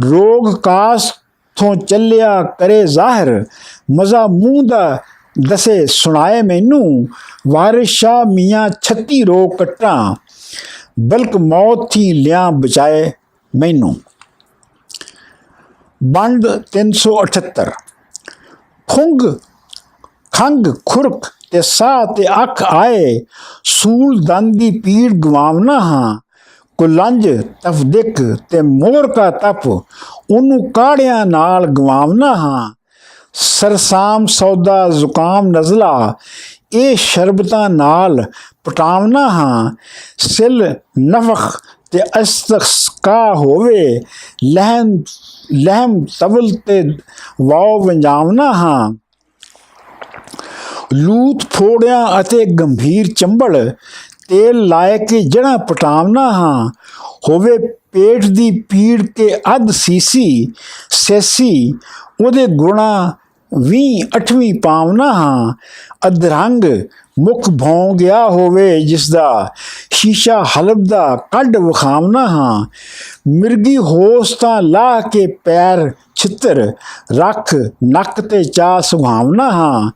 ਰੋਗ ਕਾਸ ਤੋਂ ਚੱਲਿਆ ਕਰੇ ਜ਼ਾਹਿਰ, ਮਜ਼ਾ ਮੂੰਹ ਦਾ ਦਸੇ ਸੁਣਾਏ ਮੈਨੂੰ। ਵਾਰਿਸ ਸ਼ਾਹ ਮੀਆਂ 36 ਰੋਗ ਕੱਟਾਂ, ਬਲਕ ਮੌਤ ਥੀ ਲਿਆ ਬਚਾਏ ਮੈਨੂੰ। ਬੰਦ 378। ਖੰਘ ਖੁਰਕ ਤੇ ਸਾਹ ਤੇ ਅੱਖ ਆਏ, ਸੂਲ ਦੰਦ ਦੀ ਪੀੜ ਗਵਾਵਨਾ ਹਾਂ। ਕੁਲੰਜ ਤਫਦਿਕ ਤੇ ਮੋਰ ਕਾ ਤਪ, ਉਹਨੂੰ ਕਾੜਿਆਂ ਨਾਲ ਗਵਾਵਨਾ ਹਾਂ। ਸਰਸਾਮ ਸੌਦਾ ਜ਼ੁਕਾਮ ਨਜ਼ਲਾ, ਇਹ ਸ਼ਰਬਤਾਂ ਨਾਲ ਪਟਾਵਨਾ ਹਾਂ। ਸਿਲ ਨਫਖ ਤੇ ਅਸਤਸਕਾ ਹੋਵੇ, ਲਹਿਮ ਤਬਲ ਤੇ ਵਾਓ ਵੰਜਾਵਨਾ ਹਾਂ। ਲੂਤ ਫੋੜਿਆਂ ਅਤੇ ਗੰਭੀਰ ਚੰਬਲ, ਤੇਲ ਲਾਏ ਕੇ ਜੜ੍ਹਾਂ ਪਟਾਵਨਾ ਹਾਂ। ਹੋਵੇ ਪੇਟ ਦੀ ਪੀੜ ਕੇ ਅੱਧ ਸੈਸੀ, ਉਹਦੇ ਗੁਣਾ 20 ਪਾਵਨਾ ਹਾਂ। ਅਧਰੰਗ ਮੁਖ ਭੌਂ ਗਿਆ ਹੋਵੇ ਜਿਸਦਾ, ਸ਼ੀਸ਼ਾ ਹਲਬ ਦਾ ਕੱਢ ਵਿਖਾਵਨਾ ਹਾਂ। ਮਿਰਗੀ ਹੋਸ ਤਾਂ ਲਾਹ ਕੇ ਪੈਰ ਛਿੱਤਰ, ਰੱਖ ਨੱਕ ਤੇ ਚਾਹ ਸੁਹਾਵਨਾ ਹਾਂ।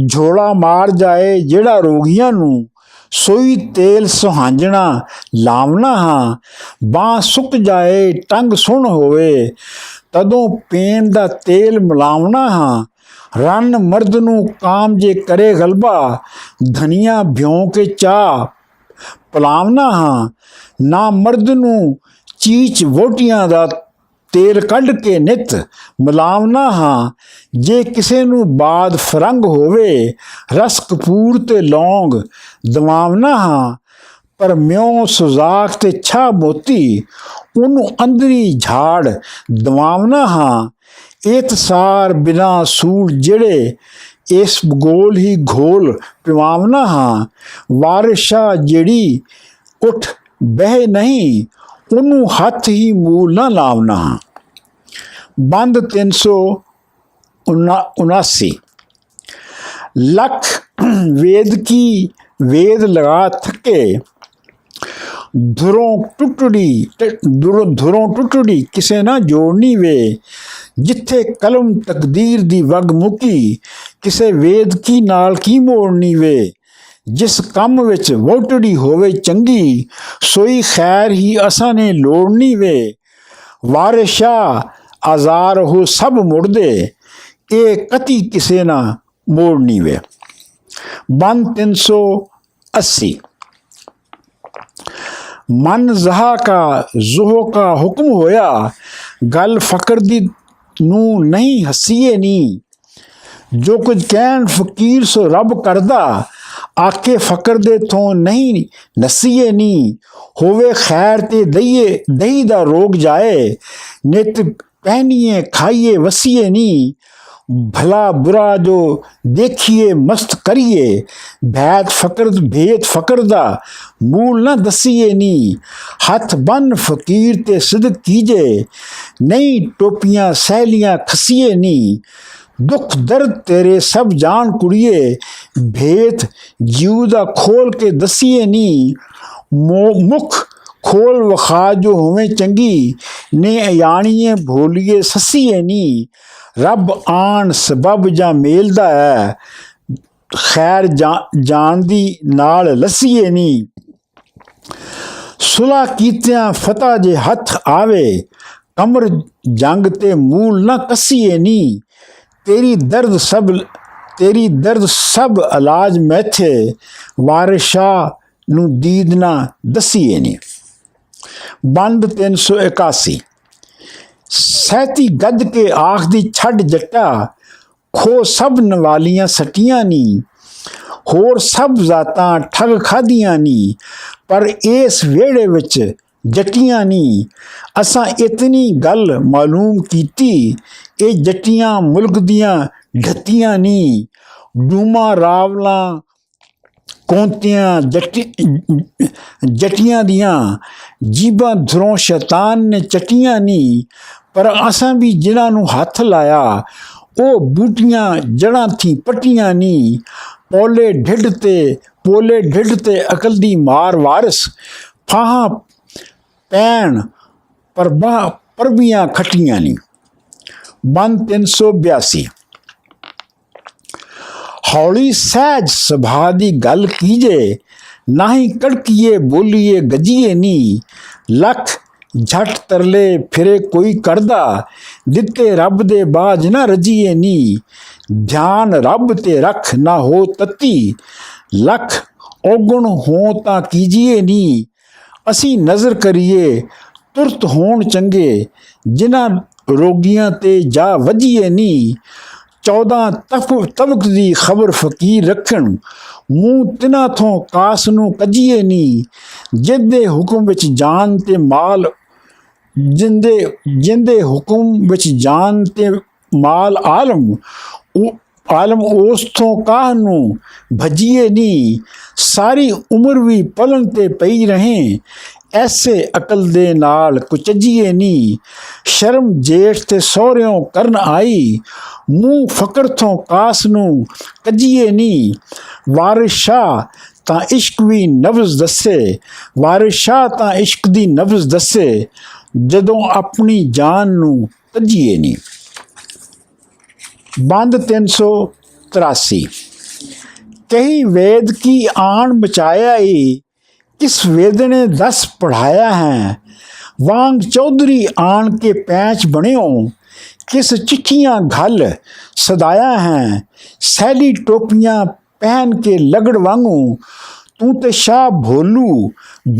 ਝੋਲਾ ਮਾਰ ਜਾਏ ਜਿਹੜਾ ਰੋਗੀਆਂ ਨੂੰ, ਸੋਈ ਤੇਲ ਸੁਹਾਂਜਣਾ ਲਾਵਨਾ ਹਾਂ। ਬਾਂਹ ਸੁੱਕ ਜਾਏ ਟੰਗ ਸੁਣ ਹੋਵੇ, ਤਦੋਂ ਪੇਨ ਦਾ ਤੇਲ ਮਿਲਾਵਨਾ ਹਾਂ। ਰੰਨ ਮਰਦ ਨੂੰ ਕਾਮ ਜੇ ਕਰੇ ਗਲਬਾ, ਧਨੀਆ ਭਿਉਂ ਕੇ ਚਾਹ ਪਿਲਾਵਨਾ ਹਾਂ। ਨਾ ਮਰਦ ਨੂੰ ਚੀਚ ਵੋਟੀਆਂ ਦਾ ਤੇਲ ਕੱਢ ਕੇ ਨਿਤ ਮਿਲਾਵਨਾ ਹਾਂ। ਜੇ ਕਿਸੇ ਨੂੰ ਬਾਦ ਫਰੰਗ ਹੋਵੇ, ਰਸ ਕਪੂਰ ਤੇ ਲੌਂਗ ਦਵਾਵਨਾ ਹਾਂ। ਪਰ ਮਿਉਂ ਸੁਜ਼ਾਕ ਤੇ ਛਾ ਮੋਤੀ, ਉਹਨੂੰ ਅੰਦਰੀ ਝਾੜ ਦਵਾਵਨਾ ਹਾਂ। ਇਤਸਾਰ ਬਿਨਾ ਸੂਲ ਜਿਹੜੇ, ਇਸ ਗੋਲ ਹੀ ਘੋਲ ਪਿਵਾਵਨਾ ਹਾਂ। ਵਾਰਿਸ ਸ਼ਾਹ ਜਿਹੜੀ ਉੱਠ ਬਹਿ ਨਹੀਂ, ਉਹਨੂੰ ਹੱਥ ਹੀ ਮੂਲ ਨਾ ਲਾਵਨਾ ਹਾਂ। ਬੰਦ 379। ਲੱਖ ਵੇਦ ਕੀ ਵੇਦ ਲਗਾ ਥੱਕੇ, ਧੁਰੋਂ ਟੁੱਟੜੀ ਕਿਸੇ ਨਾ ਜੋੜਨੀ ਵੇ। ਜਿੱਥੇ ਕਲਮ ਤਕਦੀਰ ਦੀ ਵਗ ਮੁੱਕੀ, ਕਿਸੇ ਵੇਦ ਕੀ ਨਾਲ ਕੀ ਮੋੜਨੀ ਵੇ। ਜਿਸ ਕੰਮ ਵਿੱਚ ਵੋਟੜੀ ਹੋਵੇ ਚੰਗੀ, ਸੋਈ ਖੈਰ ਹੀ ਅਸਾਂ ਨੇ ਲੋੜਨੀ ਵੇ। ਵਾਰਿਸ ਸ਼ਾਹ ਆਜ਼ਾਰ ਹੋ ਸਭ ਮੁੜਦੇ, ਇਹ ਕਤੀ ਕਿਸੇ ਨਾ ਮੋੜਨੀ ਵੇ। ਬੰਦ 380। ਮਨ ਜ਼ਹਾ ਕਾ ਜ਼ੁਹੋ ਕਾ ਹੁਕਮ ਹੋਇਆ, ਗੱਲ ਫਕਰ ਦੀ ਨੂੰ ਨਹੀਂ ਹੱਸੀਏ ਨੀ। ਜੋ ਕੁਝ ਕਹਿਣ ਫਕੀਰ ਸੋ ਰੱਬ ਕਰਦਾ, ਆਕੇ ਫਕਰ ਦੇ ਥੋਂ ਨਹੀਂ ਨਸੀਏ ਨੀ। ਹੋਵੇ ਖੈਰ ਤੇ ਦਹੀਂ ਦਾ ਰੋਗ ਜਾਏ, ਨਿਤ ਪਹਿਨੀਏ ਖਾਈਏ ਵਸੀਏ ਨੀ। ਭਲਾ ਬੁਰਾ ਜੋ ਦੇਖੀਏ ਮਸਤ ਕਰੀਏ, ਭੇਤ ਫਕਰ ਦਾ ਮੂਲ ਨਾ ਦਸੀਏ ਨੀ। ਹੱਥ ਬੰਨ ਫਕੀਰ ਤੇ ਸਿਦਕ ਕੀਜੇ, ਨਹੀਂ ਟੋਪੀਆਂ ਸਹਿਲੀਆਂ ਖਸੀਏ ਨੀ। ਦੁੱਖ ਦਰਦ ਤੇਰੇ ਸਭ ਜਾਣ ਕੁੜੀਏ, ਭੇਤ ਜੀਉ ਦਾ ਖੋਲ ਕੇ ਦਸੀਏ ਨੀ। ਮੁਖ ਖੋਲ ਵਖਾ ਜੋ ਹੋਵੇਂ ਚੰਗੀ, ਨੇ ਅਯਾਣੀਏ ਭੋਲੀਏ ਸਸੀਏ ਨੀ। ਰੱਬ ਆਣ ਸਬਬ ਜਾਂ ਮੇਲਦਾ ਹੈ, ਖੈਰ ਜਾਣਦੀ ਨਾਲ ਲੱਸੀਏ ਨੀ। ਸੁਲਾ ਕੀਤਿਆਂ ਫਤਹ ਜੇ ਹੱਥ ਆਵੇ, ਕਮਰ ਜੰਗ ਤੇ ਮੂਲ ਨਾ ਕੱਸੀਏ ਨੀ। ਤੇਰੀ ਦਰਦ ਸਭ ਇਲਾਜ ਮੈਥੇ, ਵਾਰਿਸ ਸ਼ਾਹ ਨੂੰ ਦੀਦ ਨਾ ਦਸੀਏ ਨੀ। ਬੰਦ 381। ਸਹਿਤੀ ਗੱਜ ਕੇ ਆਖਦੀ ਛੱਡ ਜੱਟਾ, ਖੋ ਸਭ ਨਵਾਲੀਆਂ ਸਟੀਆਂ ਨੀ, ਹੋਰ ਸਭ ਜ਼ਾਤਾਂ ਠੱਗ ਖਾਧੀਆਂ ਨੀ, ਪਰ ਇਸ ਵਿਹੜੇ ਵਿੱਚ ਜੱਟੀਆਂ ਨੀ। ਅਸਾਂ ਇਤਨੀ ਗੱਲ ਮਾਲੂਮ ਕੀਤੀ, ਇਹ ਜੱਟੀਆਂ ਮੁਲਕ ਦੀਆਂ ਢੱਤੀਆਂ ਨੀ। ਡੂਮਾ ਰਾਵਲਾਂ ਕੌਂਤਿਆਂ ਜੱਟੀਆਂ ਦੀਆਂ, ਜੀਬਾਂ ਧਰੋਂ ਸ਼ੈਤਾਨ ਨੇ ਚੱਟੀਆਂ ਨੀ। ਪਰ ਅਸਾਂ ਵੀ ਜਿਨ੍ਹਾਂ ਨੂੰ ਹੱਥ ਲਾਇਆ, ਉਹ ਬੂਟੀਆਂ ਜੜ੍ਹਾਂ ਥੀ ਪੱਟੀਆਂ ਨੀ। ਪੋਲੇ ਢਿੱਡ ਤੇ ਅਕਲ ਦੀ ਮਾਰ ਵਾਰਸ, ਫਾਹਾਂ ਪੈਣ ਪਰਬੀਆਂ ਖੱਟੀਆਂ ਨੀ। ਬੰਦ 382। ਹੌਲੀ ਸਹਿਜ ਸੁਭਾ ਦੀ ਗੱਲ ਕੀਜੇ, ਨਾਹੀਂ ਕੜਕੀਏ ਬੋਲੀਏ ਗੱਜੀਏ ਨੀ। ਲੱਖ ਝੱਟ ਤਰਲੇ ਫਿਰੇ ਕੋਈ ਕਰਦਾ, ਦਿੱਤੇ ਰੱਬ ਦੇ ਬਾਝ ਨਾ ਰੱਜੀਏ ਨੀ। ਧਿਆਨ ਰੱਬ ਤੇ ਰੱਖ ਨਾ ਹੋ ਤੱਤੀ, ਲੱਖ ਔਗਣ ਹੋ ਤਾਂ ਕੀਜੀਏ ਨੀ। ਅਸੀਂ ਨਜ਼ਰ ਕਰੀਏ ਤੁਰਤ ਹੋਣ ਚੰਗੇ, ਜਿਨ੍ਹਾਂ ਰੋਗੀਆਂ ਤੇ ਜਾ ਵੱਜੀਏ ਨੀ। 14 ਤਬਕ ਦੀ ਖਬਰ ਫਕੀਰ ਰੱਖਣ, ਮੂੰਹ ਤਿਨਾਂ ਥੋਂ ਕਾਸ ਨੂੰ ਕੱਜੀਏ ਨੀ। ਜਿੰਦੇ ਹੁਕਮ ਵਿੱਚ ਜਾਨ ਤੇ ਮਾਲ, ਜਿੰਦੇ ਹੁਕਮ ਵਿੱਚ ਜਾਨ ਤੇ ਮਾਲ ਆਲਮ ਉਸ ਤੋਂ ਕਾਹ ਨੂੰ ਭੱਜੀਏ ਨੀ। ਸਾਰੀ ਉਮਰ ਵੀ ਪਲੰਗ ਤੇ ਪਈ ਰਹੇ, ਐਸੇ ਅਕਲ ਦੇ ਨਾਲ ਕੁਚੱਜੀਏ ਨੀ। ਸ਼ਰਮ ਜੇਠ ਤੇ ਸਹੁਰਿਓਂ ਕਰਨ ਆਈ, ਮੂੰਹ ਫਕਰ ਤੋਂ ਕਾਸ ਨੂੰ ਕੱਜੀਏ ਨੀ। ਵਾਰਿਸ ਸ਼ਾਹ ਤਾਂ ਇਸ਼ਕ ਵੀ ਨਬਜ਼ ਦੱਸੇ, ਵਾਰਿਸ ਸ਼ਾਹ ਤਾਂ ਇਸ਼ਕ ਦੀ ਨਬਜ਼ ਦੱਸੇ, ਜਦੋਂ ਆਪਣੀ ਜਾਨ ਨੂੰ ਤੱਜੀਏ ਨੀ। ਬੰਦ 383। ਕਹੀ ਵੇਦ ਕੀ ਆਣ ਮਚਾਇਆ ਈ, किस वेद ने 10 पढ़ाया है। वांग चौधरी आन के पैंच बने हो, किस चिट्ठियाँ घल सदाया है। सैली टोपियाँ पहन के लगड़ वांगू, तू ते शाह भोलू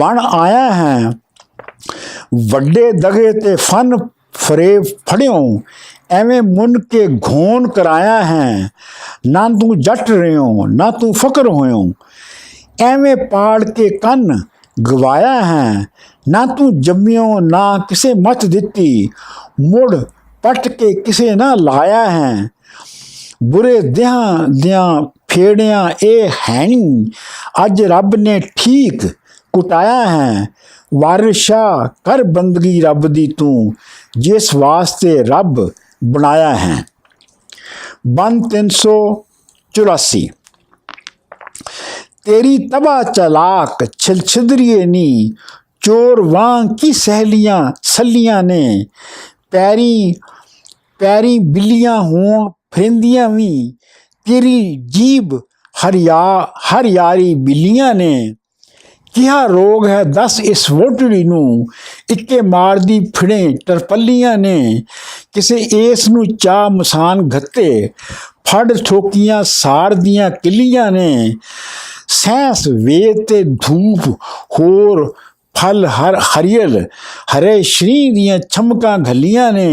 बन आया है। वड्डे दगे ते फन फरेब फड़ियों, एवें मुन के घोन कराया है। ना तू जट रहो ना तू फकर होयों, ਐਵੇਂ ਪਾੜ ਕੇ ਕੰਨ ਗਵਾਇਆ ਹੈ। ਨਾ ਤੂੰ ਜੰਮਿਓ ਨਾ ਕਿਸੇ ਮੱਤ ਦਿੱਤੀ, ਮੁੜ ਪੱਟ ਕੇ ਕਿਸੇ ਨਾ ਲਾਇਆ ਹੈ। ਬੁਰੇ ਦਿਆਂ ਦੀਆਂ ਫੇੜਿਆਂ ਇਹ ਹੈ ਨੀ, ਅੱਜ ਰੱਬ ਨੇ ਠੀਕ ਕੁਟਾਇਆ ਹੈ। ਵਾਰਿਸ ਸ਼ਾਹ ਕਰ ਬੰਦਗੀ ਰੱਬ ਦੀ ਤੂੰ, ਜਿਸ ਵਾਸਤੇ ਰੱਬ ਬਣਾਇਆ ਹੈ। ਬੰਦ 384। तेरी तबा चलाक छिदरिए नी, चोर वांग की सहेलियां सलियां ने। पैरी बिल्लियां होण फिरंदियां भी, तेरी जीब हर यारी बिल्लियां ने। किहा रोग है दस इस वोटड़ी नूं, इक्के मारदी फिड़े टरपलियां ने। किसे इस नूं चा मसान घत्ते, फड़ ठोकियां साड़ दियां किलियां ने। सैंस वेद ते धूप होर फल हरियल, हरे श्री दियां चमकां घलियां ने।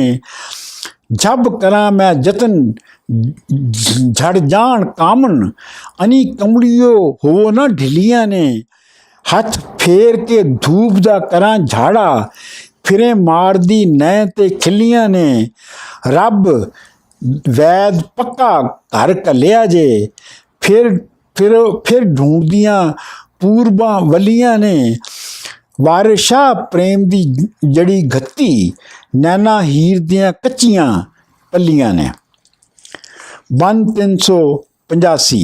जब करा मैं जतन झड़ जान कामन, अनी कमड़ियो हो ना ढिलियां ने। हथ फेर के धूप दा करा झाड़ा, फिरे मारदी नैं ते खिलियां ने। रब वैद पक्का घर कलिया जे, फिर ढूंढदियां पूरबां वलियां ने। वारिस शाह प्रेम दी जड़ी घत्ती, नैना हीर दियां कच्चियां पल्लियां ने। ਬੰਦ 385।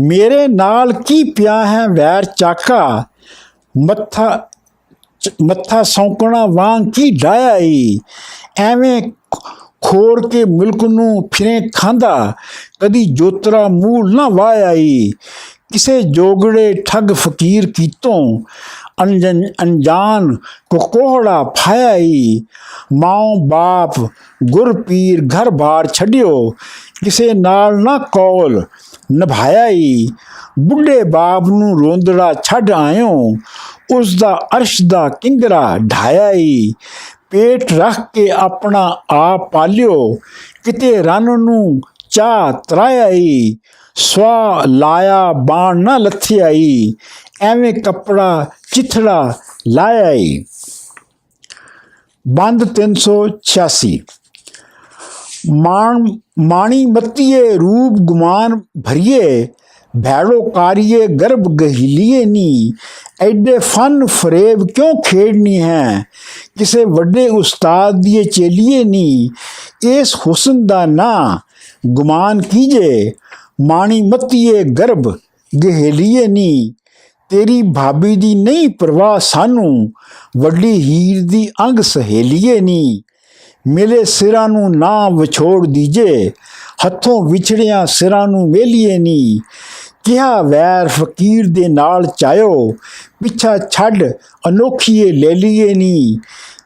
मेरे नाल की पिया है वैर चाका, मत्था सौंकना वांग की डाया ई। एवें खोर के मुल्क नूं फिरे खांदा, कदी जोतरा मूल ना वाया ई। किसे जोगड़े ठग फकीर कीतों, अनजान को कोहड़ा फाया ई। माओ बाप गुर पीर घर बार छड़ियो, किसे नाल ना कौल निभाया ई। बुढ़े बाप नूं रोंदड़ा छड़ आयो, उसदा अर्श दा किंगरा ढाया ई। ਪੇਟ ਰੱਖ ਕੇ ਆਪਣਾ ਆਪ ਪਾਲਿਓ, ਕਿਤੇ ਰੰਨ ਨੂੰ ਚਾਹ ਤਰਾਈ, ਸਵਾ ਲਾਇਆ ਬਾਣ ਨਾ ਲੱਥਿਆਈ, ਐਵੇਂ ਕੱਪੜਾ ਚਿੱਥੜਾ ਲਾਇਆ ਈ। ਬੰਦ 386। ਮਾਣੀ ਮੱਤੀਏ रूप गुमान भरिए, भैड़ो कारिए गर्भ गहिलिए नी, ਐਡੇ ਫਨ ਫਰੇਬ ਕਿਉਂ ਖੇਡਣੀ ਹੈ, ਕਿਸੇ ਵੱਡੇ ਉਸਤਾਦ ਦੀਏ ਚੇਲੀਏ ਨੀ, ਇਸ ਹੁਸਨ ਦਾ ਨਾ ਗੁਮਾਨ ਕੀਜੇ, ਮਾਣੀ ਮੱਤੀਏ ਗਰਭ ਗਹੇਲੀਏ ਨੀ, ਤੇਰੀ ਭਾਬੀ ਦੀ ਨਹੀਂ ਪਰਵਾਹ ਸਾਨੂੰ, ਵੱਡੀ ਹੀਰ ਦੀ ਅੰਗ ਸਹੇਲੀਏ ਨੀ, ਮਿਲੇ ਸਿਰਾਂ ਨੂੰ ਨਾ ਵਿਛੋੜ ਦੀਜੇ, ਹੱਥੋਂ ਵਿਛੜਿਆਂ ਸਿਰਾਂ ਨੂੰ ਮੇਲੀਏ ਨੀ, ਕਿਹਾ ਵੈਰ ਫਕੀਰ ਦੇ ਨਾਲ ਚਾਇਓ, ਪਿੱਛਾ ਛੱਡ ਅਨੋਖੀਏ ਲੈ ਲਈਏ ਨੀ,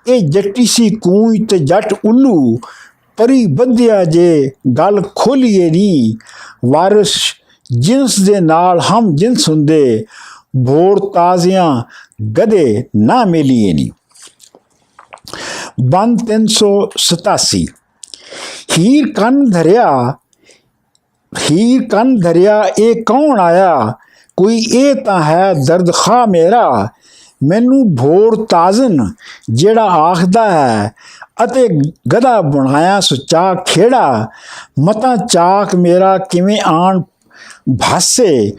ਇਹ ਜੱਟੀ ਸੀ ਕੂੰਜ ਤੇ ਜੱਟ ਉੱਲੂ, ਪਰੀ ਬੱਧਿਆ ਜੇ ਗੱਲ ਖੋਲੀਏ ਨੀ, ਵਾਰਿਸ ਜਿਨਸ ਦੇ ਨਾਲ ਹਮ ਜਿਨਸ ਹੁੰਦੇ, ਭੋਰ ਤਾਜ਼ਿਆਂ ਗਧੇ ਨਾ ਮੇਲੀਏ ਨੀ। ਬੰਦ 387। ਹੀਰ ਕੰਨ ਧਰਿਆ ਇਹ ਕੌਣ ਆਇਆ, ਕੋਈ ਇਹ ਤਾਂ ਹੈ ਦਰਦਖਾ ਮੇਰਾ, ਮੈਨੂੰ ਭੋਰ ਤਾਜ਼ਨ ਜਿਹੜਾ ਆਖਦਾ ਹੈ, ਅਤੇ ਗਧਾ ਬਣਾਇਆ ਸੁਚਾ ਖੇੜਾ, ਮਤਾ ਚਾਕ ਮੇਰਾ ਕਿਵੇਂ ਆਣ ਭਾਸੇ,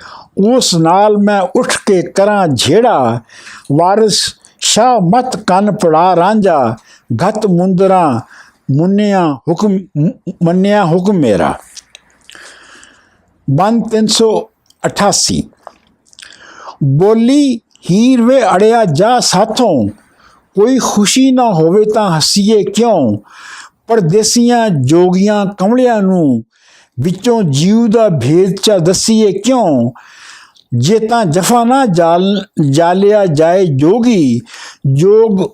ਉਸ ਨਾਲ ਮੈਂ ਉੱਠ ਕੇ ਕਰਾਂ ਝੇੜਾ, ਵਾਰਿਸ ਸ਼ਾਹ ਮਤ ਕੰਨ ਪੜਾ ਰਾਂਝਾ, ਘਤ ਮੁੰਦਰਾਂ ਮੰਨਿਆ ਹੁਕਮ ਮੇਰਾ। ਬੰਦ 388। ਬੋਲੀ ਹੀਰ ਵੇ ਅੜਿਆ ਜਾ ਸਾਥੋਂ, ਕੋਈ ਖੁਸ਼ੀ ਨਾ ਹੋਵੇ ਤਾਂ ਹੱਸੀਏ ਕਿਉਂ, ਪਰਦੇਸੀਆਂ ਜੋਗੀਆਂ ਕਮਲਿਆਂ ਨੂੰ, ਵਿੱਚੋਂ ਜੀਵ ਦਾ ਭੇਦ ਚਾ ਦੱਸੀਏ ਕਿਉਂ, ਜੇ ਤਾਂ ਜਫਾ ਨਾ ਜਾਲਿਆ ਜਾਏ ਜੋਗੀ, ਜੋਗ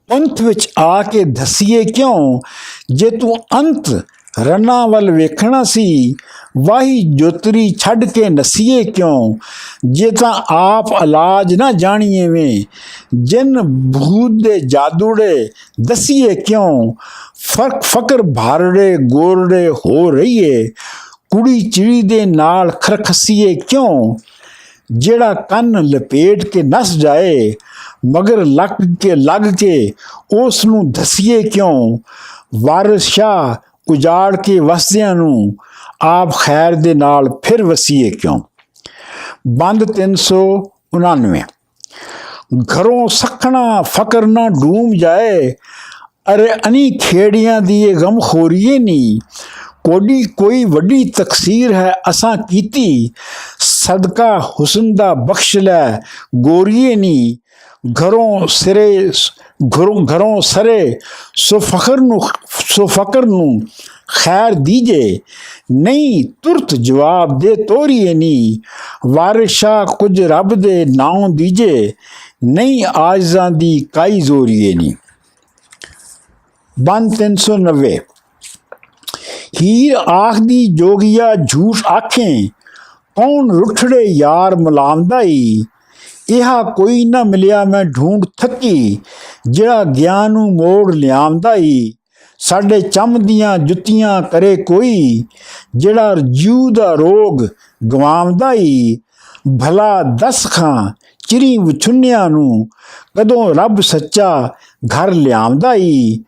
ਪੰਥ ਵਿੱਚ ਆ ਕੇ ਧਸੀਏ ਕਿਉਂ, ਜੇ ਤੂੰ ਅੰਤ ਰੰਨਾਂ ਵੱਲ ਵੇਖਣਾ ਸੀ, ਵਾਹੀ ਜੋਤਰੀ ਛੱਡ ਕੇ ਨਸੀਏ ਕਿਉਂ, ਜੇ ਤਾਂ ਆਪ ਇਲਾਜ ਨਾ ਜਾਣੀਏ ਵੇਂ, ਜਿਨ ਭੂਤ ਦੇ ਜਾਦੂੜੇ ਦਸੀਏ ਕਿਉਂ, ਫਕਰ ਭਾਰੜੇ ਗੋਰੜੇ ਹੋ ਰਹੀਏ, ਕੁੜੀ ਚਿੜੀ ਦੇ ਨਾਲ ਖਰਖਸੀਏ ਕਿਉਂ, ਜਿਹੜਾ ਕੰਨ ਲਪੇਟ ਕੇ ਨਸ ਜਾਏ, ਮਗਰ ਲੱਗ ਕੇ ਉਸ ਨੂੰ ਧਸੀਏ ਕਿਉਂ, ਵਾਰਿਸ ਸ਼ਾਹ ਉਜਾੜ ਕੇ ਵਸਦਿਆਂ ਨੂੰ, ਆਪ ਖੈਰ ਦੇ ਨਾਲ ਫਿਰ ਵਸੀਏ ਕਿਉਂ। ਬੰਦ 389। ਘਰੋਂ ਸਖਣਾ ਫਕਰ ਨਾ ਡੂਮ ਜਾਏ, ਅਰੇ ਅਨੀ ਖੇੜੀਆਂ ਦੀ ਇਹ ਗਮ ਖੋਰੀਏ ਨੀ, ਕੋਈ ਵੱਡੀ ਤਕਸੀਰ ਹੈ ਅਸਾਂ ਕੀਤੀ, ਸਦਕਾ ਹੁਸਨ ਦਾ ਬਖਸ਼ ਲੈ ਗੋਰੀਏ ਨੀ, ਘਰੋਂ ਸਰੇ ਸੋ ਫਕਰ ਨੂੰ ਖੈਰ ਦੀਜੇ, ਨਹੀਂ ਤੁਰਤ ਜਵਾਬ ਦੇ ਤੋਰੀਏ ਨੀ, ਵਾਰਿਸ ਸ਼ਾਹ ਕੁਝ ਰੱਬ ਦੇ ਨਾਉ ਦੀਜੇ, ਨਹੀਂ ਆਜਜ਼ਾਂ ਦੀ ਕਾਈ ਜ਼ੋਰੀਏ ਨੀ। ਬੰਦ 390। ਹੀਰ ਆਖਦੀ ਜੋਗੀਆ ਝੂਠ ਆਖੇ, ਕੌਣ ਰੁੱਠੜੇ ਯਾਰ ਮਲਾਮਦਾ ਈ, ਇਹਾ ਕੋਈ ਨਾ ਮਿਲਿਆ ਮੈਂ ਢੂੰਡ ਥੱਕੀ, ਜਿਹੜਾ ਗਿਆਨ ਨੂੰ ਮੋੜ ਲਿਆਮਦਾ ਈ, ਸਾਡੇ ਚੰਮ ਦੀਆਂ ਜੁੱਤੀਆਂ ਕਰੇ ਕੋਈ, ਜਿਹੜਾ ਜੀਉ ਦਾ ਰੋਗ ਗਵਾਉਂਦਾ ਈ, ਭਲਾ ਦੱਸ ਖਾਂ ਚਿਰੀ ਵਿਛੁੰਨਿਆਂ ਨੂੰ, ਕਦੋਂ ਰੱਬ ਸੱਚਾ ਘਰ ਲਿਆਮਦਾ ਈ,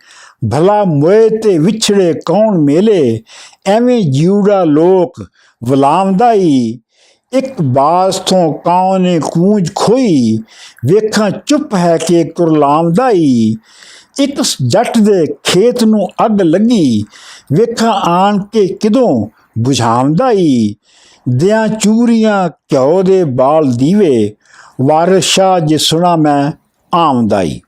ਭਲਾ ਮੋਏ ਤੇ ਵਿਛੜੇ ਕੌਣ ਮੇਲੇ, ਐਵੇਂ ਜਿਉੜਾ ਲੋਕ ਵਲਾਮਦਾ ਈ, ਇੱਕ ਬਾਜ਼ ਤੋਂ ਕਾਂ ਨੇ ਕੂੰਜ ਖੋਈ, ਵੇਖਾਂ ਚੁੱਪ ਹੈ ਕਿ ਕੁਰਲਾਮਦਾ ਈ, ਇੱਕ ਜੱਟ ਦੇ ਖੇਤ ਨੂੰ ਅੱਗ ਲੱਗੀ, ਵੇਖਾਂ ਆਣ ਕੇ ਕਿਦੋਂ ਬੁਝਾਉਂਦਾ ਈ, ਦਿਆਂ ਚੂਰੀਆਂ ਘਿਓ ਦੇ ਬਾਲ ਦੀਵੇ, ਵਾਰਿਸ ਸ਼ਾਹ ਜੇ ਸੁਣਾ ਮੈਂ ਆਮਦਾ ਈ।